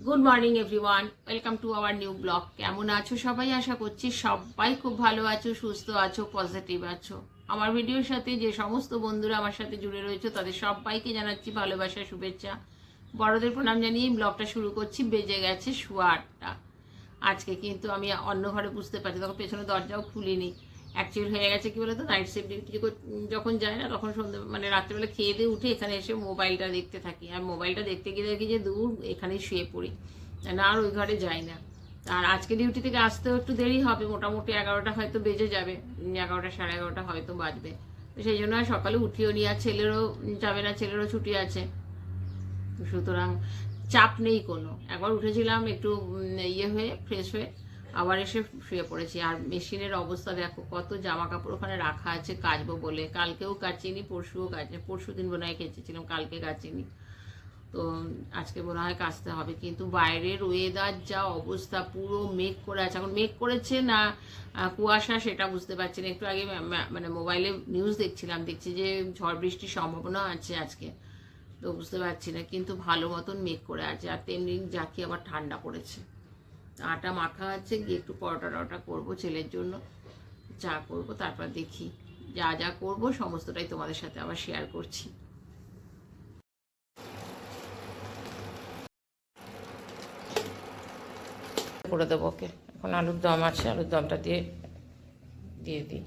Good morning everyone, welcome to our new blog. কেমন আছো সবাই? আশা করছি সবাই খুব ভালো আছো, সুস্থ আছো, পজিটিভ আছো। আমার ভিডিওর সাথে যে সমস্ত বন্ধুরা আমার সাথে জুড়ে রয়েছে তাদের সবাইকে জানাচ্ছি ভালোবাসা, শুভেচ্ছা, বড়দের প্রণাম জানিয়ে ব্লগটা শুরু করছি। বেজে গেছে 8:15। আজকে কিন্তু আমি অন্য ঘরে বুঝতে পারছি, তখন পেছনে দরজাও খুলিনি। অ্যাকচুয়ালি হয়ে গেছে কি বলতো, নাইট শিফট ডিউটি যখন যায় না তখন সন্ধ্যে রাত্রেবেলা খেয়ে দিয়ে উঠে এখানে এসে মোবাইলটা দেখতে থাকি। আর মোবাইলটা দেখতে গিয়ে দেখি যে দূর এখানেই শুয়ে পড়ি, না আর ওই ঘরে যাই না। আর আজকে ডিউটি থেকে আসতেও একটু দেরি হবে, মোটামুটি 11টা হয়তো বেজে যাবে, 11টা সাড়ে 11টা হয়তো বাজবে। তো সেই জন্য আর সকালে উঠিও নি, আর ছেলেরও যাবে না, ছেলেরও ছুটি আছে, সুতরাং চাপ নেই কোনো। একবার উঠেছিলাম একটু হয়ে ফ্রেশ হয়ে আবার এসে শুয়ে পড়েছি। আর মেশিনের অবস্থা দেখো, কত জামা কাপড় ওখানে রাখা আছে কাচবো বলে। কালকেও কাচিনি, পরশু দিন মনে হয় কেচেছিলাম, কালকে কাচিনি। তো আজকে মনে হয় কাচতে হবে। কিন্তু বাইরের ওয়েদার যা অবস্থা, পুরো মেঘ করে আছে। এখন মেঘ করেছে না কুয়াশা সেটা বুঝতে পারছি না। একটু আগে মোবাইলে নিউজ দেখছি যে ঝড় বৃষ্টির সম্ভাবনা আছে আজকে। তো বুঝতে পারছি না, কিন্তু ভালো মতন মেঘ করে আছে। আর তেমনি যাকে আবার ঠান্ডা পড়েছে। আটা মাখা আছে, গিয়ে একটু পরোটা করবো ছেলের জন্য, চা করব, তারপর দেখি যা যা করব সমস্তটাই তোমাদের সাথে আবার শেয়ার করছি। করে দেবো ওকে। এখন আলুর দম আছে, আলুর দমটা দিয়ে দিই।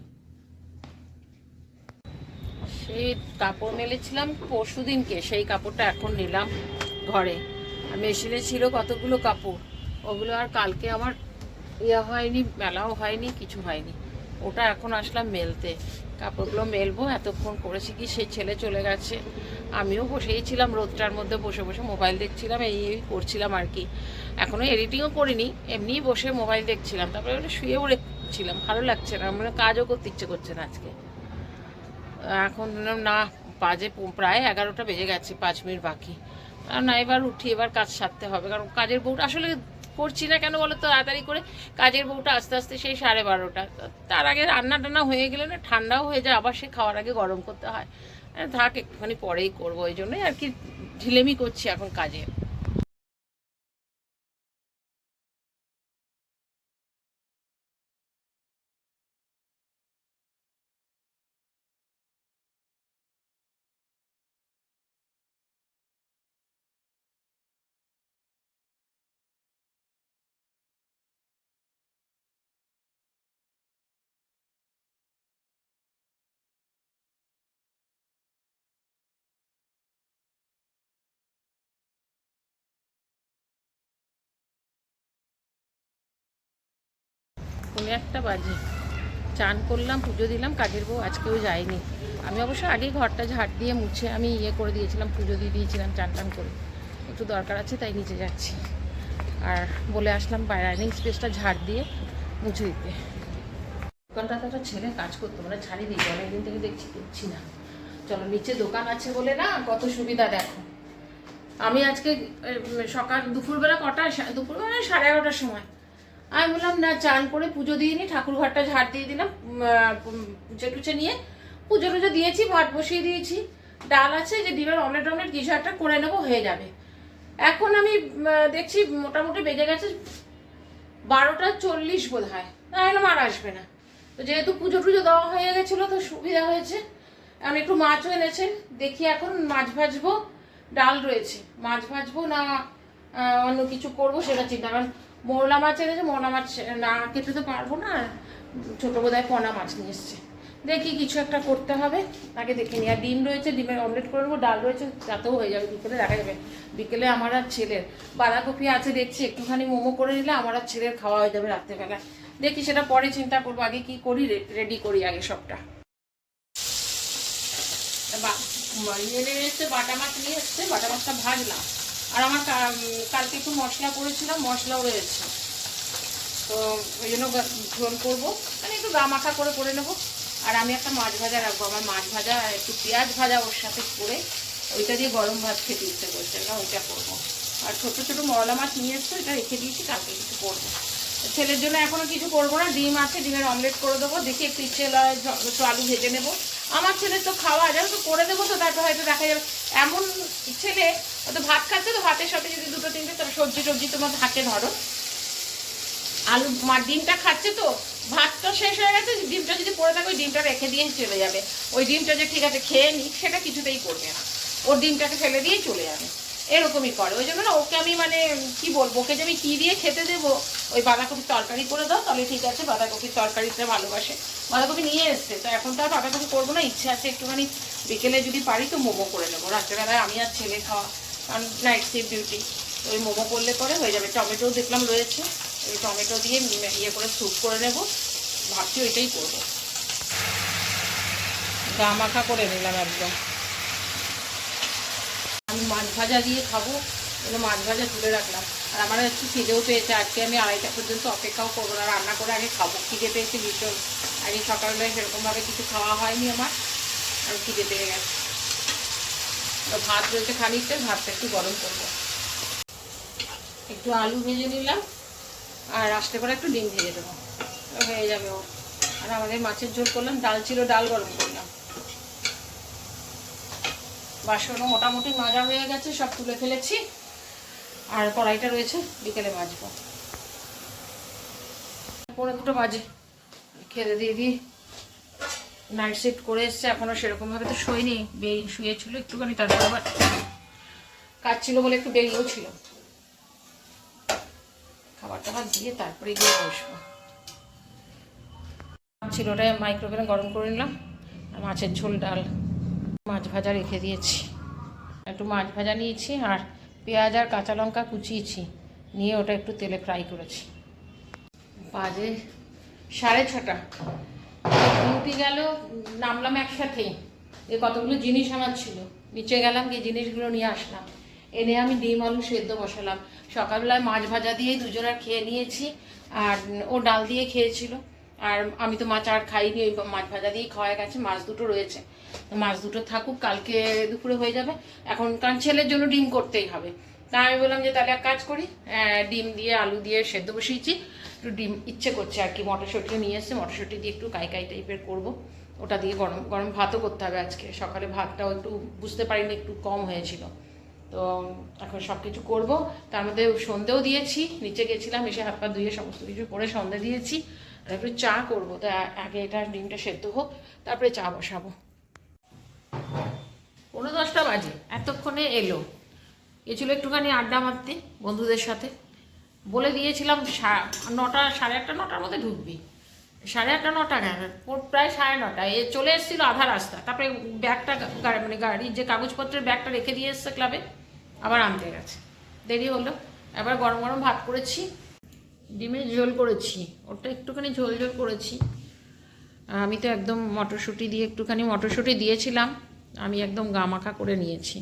সেই কাপড় মেলেছিলাম পরশু দিনকে, সেই কাপড়টা এখন নিলাম ঘরে। আর মেশিনে ছিল কতগুলো কাপড়, ওগুলো আর কালকে আমার হয়নি, মেলাও হয়নি, কিছু হয়নি। ওটা এখন আসলাম মেলতে, কাপড়গুলো মেলবো। এতক্ষণ করেছি কি, সেই ছেলে চলে গেছে, আমিও বসেই ছিলাম রোদটার মধ্যে, বসে বসে মোবাইল দেখছিলাম, এই করছিলাম আর কি। এখনও এডিটিংও করিনি, এমনিই বসে মোবাইল দেখছিলাম। তারপরে শুয়ে উঠেছিলাম, ভালো লাগছে না, মানে কাজও করতে ইচ্ছে করছে না আজকে। এখন না, বাজে প্রায় 11টা বেজে গেছে, 5 মিনিট বাকি। না, এবার উঠি, এবার কাজ সারতে হবে। কারণ কাজের বউটা আসলে করছি না কেন বলো তো, তাড়াতাড়ি করে কাজের বউটা আস্তে আস্তে সেই 12:30। তার আগে রান্না টান্না হয়ে গেলে না ঠান্ডাও হয়ে যায়, আবার সে খাওয়ার আগে গরম করতে হয়। থাক, একটুখানি পরেই করবো, ওই জন্যই আর কি ঢিলেমি করছি এখন কাজে। কোনো একটা বাজে চান করলাম, পুজো দিলাম, কাজের বউ আজকেও যায়নি। আমি অবশ্য আগেই ঘরটা ঝাড় দিয়ে মুছে আমি করে দিয়েছিলাম, পুজো দিয়ে দিয়েছিলাম, চান টান করে। একটু দরকার আছে তাই নিচে যাচ্ছি। আর বলে আসলাম ডাইনিং স্পেসটা ঝাড় দিয়ে মুছে দিতে। দোকানটাতে একটা ছেলে কাজ করতো, মানে ছাড়িয়ে দিয়েছি, অনেকদিন থেকে দেখছি না। চলো, নিচে দোকান আছে বলে না কত সুবিধা দেখো। আমি আজকে সকাল দুপুরবেলা দুপুরবেলা 11:30টার সময় আমি বললাম না, চান করে পুজো দিয়ে নিই, ঠাকুর ঘরটা ঝাড় দিয়ে দিলাম, পুজো টুচে নিয়ে পুজো টুজো দিয়েছি, ভাত বসিয়ে দিয়েছি, ডাল আছে, যে ডিমের অমলেট কিছু একটা করে নেবো, হয়ে যাবে। এখন আমি দেখছি মোটামুটি বেজে গেছে 12:40 বোধ হয়। তাহলে আর আসবে না। তো যেহেতু পুজো টুজো দেওয়া হয়ে গেছিলো তো সুবিধা হয়েছে। এখন একটু মাছও এনেছেন, দেখি এখন মাছ ভাজবো, ডাল রয়েছে, মাছ ভাজবো না অন্য কিছু করবো সেটা চিন্তা। কারণ মোরলা মাছ এনেছে, মোরলা মাছ না খেতে তো পারবো না, ছোটো বোধহয় পোনা মাছ নিয়ে এসছে। দেখি কিছু একটা করতে হবে, আগে দেখে নিই। আর ডিম রয়েছে, ডিমের অমলেট করে নেবো, ডাল রয়েছে, তাতেও হয়ে যাবে, বিকেলে দেখা যাবে। বিকেলে আমার আর ছেলের বাঁধাকপি আছে দেখছি, একটুখানি মোমো করে নিলে আমার আর ছেলের খাওয়া হয়ে যাবে রাত্রেবেলা। দেখি সেটা পরে চিন্তা করবো, আগে কি করি, রেডি করি আগে সবটা। নিয়ে এসছে বাটা মাছ, নিয়ে এসছে বাটা মাছটা ভাজলাম। আর আমার কালকে একটু মশলা করেছিলাম, মশলাও রয়েছে, তো ওই জন্য ঝোল করবো, মানে একটু গা মাখা করে নেবো। আর আমি একটা মাছ ভাজা রাখবো, আমার মাছ ভাজা একটু পেঁয়াজ ভাজা ওর সাথে করে ওইটা দিয়ে গরম ভাত খেতে ইচ্ছে করছে না, ওইটা করবো। আর ছোটো ছোটো মওলা মাছ নিয়ে এসছো, এটা রেখে দিয়েছি, কালকে কিছু করবো। ছেলের জন্য এখনো কিছু করবো না, ডিম আছে, ডিমের অমলেট করে দেবো, দেখি একটু ইচ্ছে একটু আলু ভেজে নেবো, আমার ছেলে তো খাওয়া যাবে তো করে দেবো, তো তারপর হয়তো দেখা যাবে এমন ছেলে হয়তো ভাত খাচ্ছে, তো ভাতের সাথে যদি দুটো তিনটে তার সবজি টবজি তোমার থাকে ধরো, আলু ডিমটা খাচ্ছে, তো ভাতটা শেষ হয়ে গেছে, ডিমটা যদি পড়ে থাকে ওই ডিমটা রেখে দিয়ে চলে যাবে। ওই ডিমটা যে ঠিক আছে খেয়ে নিক সেটা কিছুতেই করবে না, ওর ডিমটাকে ফেলে দিয়ে চলে যাবে, এরকমই করে। ওই জন্য না ওকে আমি মানে কি বলবো, ওকে যে আমি কী দিয়ে খেতে দেবো, ওই বাঁধাকপির তরকারি করে দাও তাহলে ঠিক আছে, বাঁধাকপির তরকারিটা ভালোবাসে, বাঁধাকপি নিয়ে এসছে, তো এখন তো আর বাঁধাকপি করবো না, ইচ্ছে আছে একটুখানি বিকেলে যদি পারি তো মোমো করে নেবো, রাত্রেবেলায় আমি আর ছেলে খাওয়া, কারণ নাইট শিফট ডিউটি, তো ওই মোমো করলে পরে হয়ে যাবে। টমেটো দেখলাম রয়েছে, ওই টমেটো দিয়ে ইয়ে করে স্যুপ করে নেব, ভাবছি ওইটাই করবো। গা মাখা করে নিলাম একদম। আমি মাছ ভাজা দিয়ে খাবো, ওগুলো মাছ ভাজা তুলে রাখলাম। আর আমার একটু খিদেও পেয়েছে, আজকে আমি 2:30টা পর্যন্ত অপেক্ষাও করবো না, রান্না করে আগে খাবো, খিদে পেয়েছে ভীষণ। আগে সকালবেলায় সেরকমভাবে কিছু খাওয়া হয়নি আমার, আর খিদে পেয়ে গেছে। তো ভাত রয়েছে খানিকটা, ভাতটা একটু গরম করবো। একটু আলু ভেজে নিলাম, আর আস্তে করে একটু ডিম ভেজে দেবো, হয়ে যাবে ও। আর আমাদের মাছের ঝোল করলাম, ডাল ছিল, ডাল গরম করলাম। বাসনও মোটামুটি মাজা হয়ে গেছে, সব তুলে ফেলেছি, আর কড়াইটা রয়েছে বিকেলে মাজবো। 1:45 বাজে, খেতে দিয়ে দিই। নাইট শিফট করে এসছে, এখনও সেরকমভাবে তো শোয়নি, শুয়েছিল একটুখানি, তারপর আবার কাজ ছিল বলে একটু বেরিয়েও ছিল। খাবার টাবার দিয়ে তারপরে গিয়ে বসবো। ছিল ওটা মাইক্রোওভেনে গরম করে নিলাম, আর মাছের ঝোল ডাল, মাছ ভাজা রেখে দিয়েছি, একটু মাছ ভাজা নিয়েছি, আর পেঁয়াজ আর কাঁচা লঙ্কা কুচিয়েছি, নিয়ে ওটা একটু তেলে ফ্রাই করেছি। বাজে 6:30, ডিউটি গেল, নামলাম একসাথেই, যে কতগুলো জিনিস আমার ছিল, নিচে গেলাম, গিয়ে জিনিসগুলো নিয়ে আসলাম, এনে আমি ডিম আলু সেদ্ধ বসালাম। সকালবেলায় মাছ ভাজা দিয়েই দুজনের খেয়ে নিয়েছি, আর ও ডাল দিয়ে খেয়েছিল, আর আমি তো মাছ আর খাইনি, ওই মাছ ভাজা দিয়েই খাওয়া গেছে। মাছ দুটো রয়েছে, মাছ দুটো থাকুক, কালকে দুপুরে হয়ে যাবে। এখন কারণ ছেলের জন্য ডিম করতেই হবে, তা আমি বললাম যে তাহলে এক কাজ করি, ডিম দিয়ে আলু দিয়ে সেদ্ধ বসিয়েছি, একটু ডিম ইচ্ছে করছে আর কি, মটরশুঁটিও নিয়ে এসছে, মটরশুঁটি দিয়ে একটু কাই টাইপের করবো, ওটা দিয়ে গরম গরম ভাতও করতে হবে আজকে। সকালে ভাতটাও একটু বুঝতে পারিনি, একটু কম হয়েছিল, তো এখন সব কিছু করবো। তার মধ্যে সন্ধেও দিয়েছি, নিচে গেছিলাম, এসে হাত পা ধুয়ে সমস্ত কিছু করে সন্ধে দিয়েছি, আর একটু চা করবো। তো আগে এটা ডিমটা সেদ্ধ হোক, তারপরে চা বসাবো। 9:45 বাজে, এতক্ষণে এলো, এছিল একটুখানি আড্ডা মারতে বন্ধুদের সাথে, বলে দিয়েছিলাম 9টা 8:30 9টার মধ্যে ঢুকবি, 8:30 9টা কেন, প্রায় 9:30 এ চলে এসেছিলো আধা রাস্তা, তারপরে ব্যাগটা মানে গাড়ির যে কাগজপত্রের ব্যাগটা রেখে দিয়ে এসছে ক্লাবে, আবার আনতে গেছে, দেরি হলো। এবার গরম গরম ভাত করেছি, ডিমের ঝোল করেছি, ওটা একটুখানি ঝোল ঝোল করেছি। আমি তো একদম মটরশুঁটি দিয়ে, একটুখানি মটরশুঁটি দিয়েছিলাম, আমি একদম গামাখা করে নিয়েছি।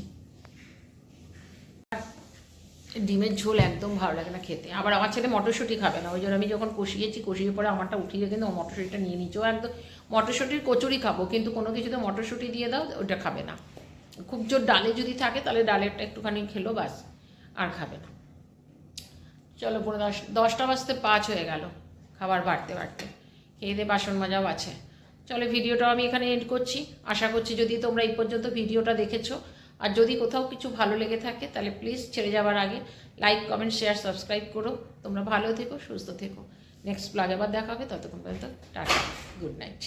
ডিমের ঝোল একদম ভালো লাগে না খেতে, আবার আমার ছেলে মটরশুঁটি খাবে না, ওই জন্য আমি যখন কষিয়ে পরে আমারটা উঠিয়ে কিন্তু মটরশুঁটিটা নিয়ে নিচ্ছি। ও একদম মটরশুঁটির কচুরি খাবো, কিন্তু কোনো কিছুতে মটরশুঁটি দিয়ে দাও ওটা খাবে না। খুব জোর ডালে যদি থাকে তাহলে ডালেরটা একটুখানি খেলো, বাস, আর খাবে না। চলো 10টা বাজতে 5 হয়ে গেল, খাবার বাড়তে খেয়ে দিয়ে বাসন মাজাও আছে। চলো ভিডিওটাও আমি এখানে এন্ড করছি। আশা করছি যদি তোমরা এই পর্যন্ত ভিডিওটা দেখেছো, আর যদি কোথাও কিছু ভালো লেগে থাকে তাহলে প্লিজ ছেড়ে যাওয়ার আগে লাইক কমেন্ট শেয়ার সাবস্ক্রাইব করো। তোমরা ভালো থেকো, সুস্থ থেকো। নেক্সট ব্লগে আবার দেখা হবে, ততক্ষণ পর্যন্ত টাটা, গুড নাইট।